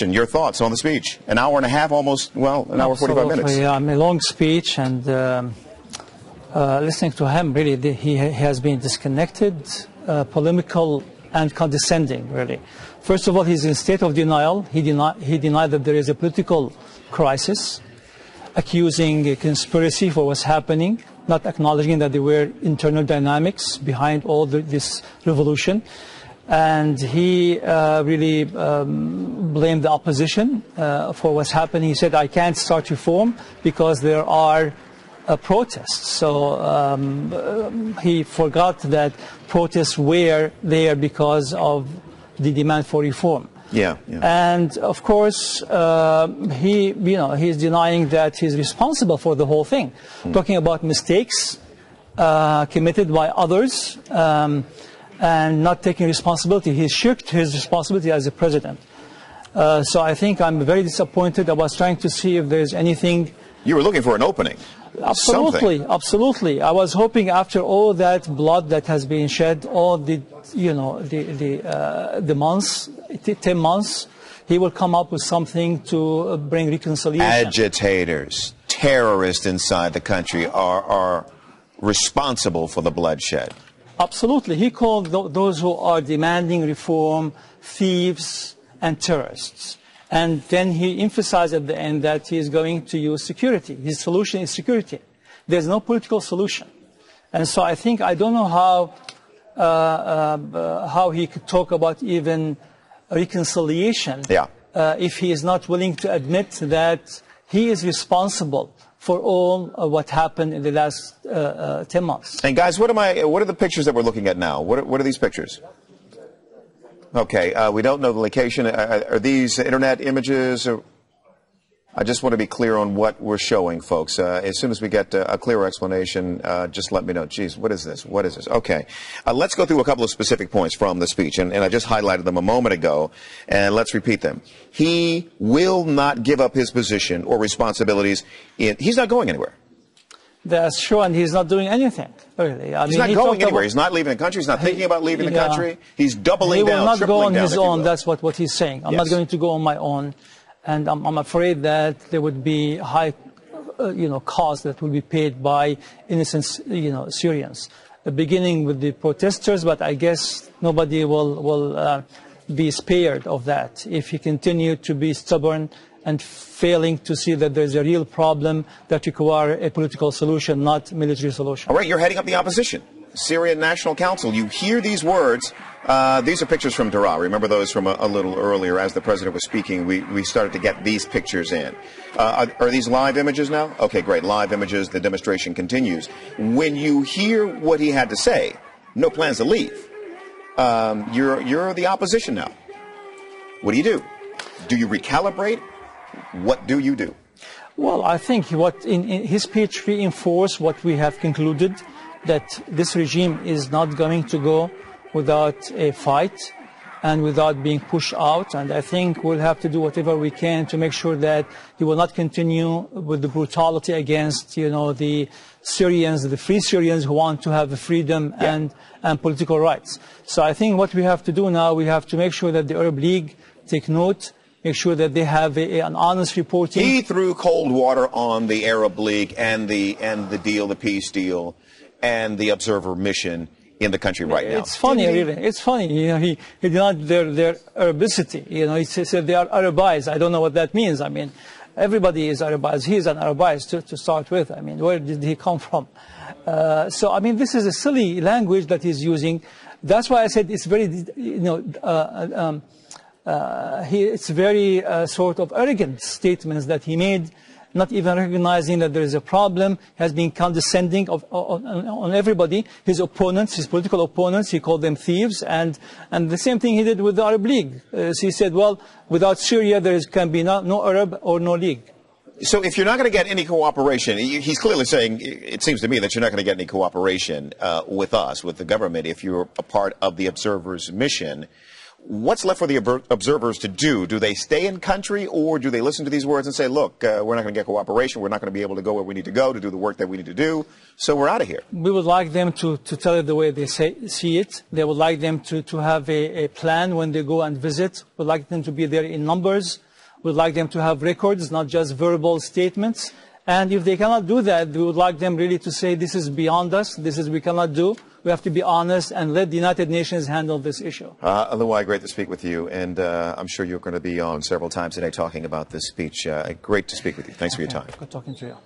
Your thoughts on the speech? An hour and a half, almost, well, an hour 45 minutes. Yeah, a long speech, and listening to him, really, he has been disconnected, polemical, and condescending, really. First of all, he's in state of denial. He denied that there is a political crisis, accusing a conspiracy for what's happening, not acknowledging that there were internal dynamics behind all this revolution. And he really blamed the opposition for what's happening. He said, I can't start reform because there are protests. So he forgot that protests were there because of the demand for reform. Yeah. And of course, he's denying that he's responsible for the whole thing, talking about mistakes committed by others. And not taking responsibility. He shirked his responsibility as a president. So I think I'm very disappointed. I was trying to see if there's anything. You were looking for an opening. Absolutely, absolutely. I was hoping after all that blood that has been shed, all the months, 10 months, he will come up with something to bring reconciliation. Agitators, terrorists inside the country are responsible for the bloodshed. Absolutely. He called those who are demanding reform thieves and terrorists. And then he emphasized at the end that he is going to use security. His solution is security. There's no political solution. And so I don't know how he could talk about even reconciliation if he is not willing to admit that he is responsible for all what happened in the last 10 months. And guys, what are the pictures that we're looking at now? What are these pictures? Okay, we don't know the location. Are these internet images? I just want to be clear on what we're showing, folks. As soon as we get a clearer explanation, just let me know. Geez, what is this? What is this? Okay. Let's go through a couple of specific points from the speech, and I just highlighted them a moment ago, and let's repeat them. He will not give up his position or responsibilities. He's not going anywhere. That's true, and he's not doing anything, really. He's not going anywhere. He's not leaving the country. He's not thinking about leaving the country. He's doubling down, tripling down. He will not go on his own. That's what he's saying. I'm not going to go on my own. And I'm afraid that there would be high, cost that will be paid by innocent, Syrians, beginning with the protesters. But I guess nobody will be spared of that if he continues to be stubborn and failing to see that there's a real problem that requires a political solution, not military solution. All right, you're heading up the opposition, Syrian National Council. You hear these words. These are pictures from Daraa. Remember those from a little earlier as the president was speaking. We started to get these pictures in. Are these live images now? Okay, great. Live images. The demonstration continues. When you hear what he had to say, no plans to leave. You're the opposition now. What do? Do you recalibrate? What do you do? Well, I think in his speech reinforced what we have concluded, that this regime is not going to go without a fight and without being pushed out. And I think we'll have to do whatever we can to make sure that he will not continue with the brutality against, the Syrians, the free Syrians who want to have freedom and political rights. So I think what we have to do now, we have to make sure that the Arab League take note, make sure that they have an honest reporting. He threw cold water on the Arab League and the deal, the peace deal, and the observer mission in the country right now. It's funny, really. It's funny. He denied their Arabicity. He said they are Arabized. I don't know what that means. I mean, everybody is Arabized. He is an Arabized to start with. I mean, where did he come from? So, I mean, this is a silly language that he's using. That's why I said it's very, it's very sort of arrogant statements that he made, not even recognizing that there is a problem. He has been condescending on everybody, his opponents, his political opponents. He called them thieves, and the same thing he did with the Arab League. So he said, well, without Syria, there can be no Arab or no League. So if you're not going to get any cooperation, he's clearly saying, it seems to me, that you're not going to get any cooperation with us, with the government, if you're a part of the observer's mission. What's left for the observers to do? Do they stay in country, or do they listen to these words and say, look, we're not going to get cooperation, we're not going to be able to go where we need to go to do the work that we need to do, so we're out of here? We would like them to tell it the way they see it. They would like them to have a plan when they go and visit. We'd like them to be there in numbers. We'd like them to have records, not just verbal statements. And if they cannot do that, we would like them really to say, this is beyond us, we cannot do. We have to be honest and let the United Nations handle this issue. Louay, great to speak with you. And I'm sure you're going to be on several times today talking about this speech. Great to speak with you. Thanks for your time. Good talking to you.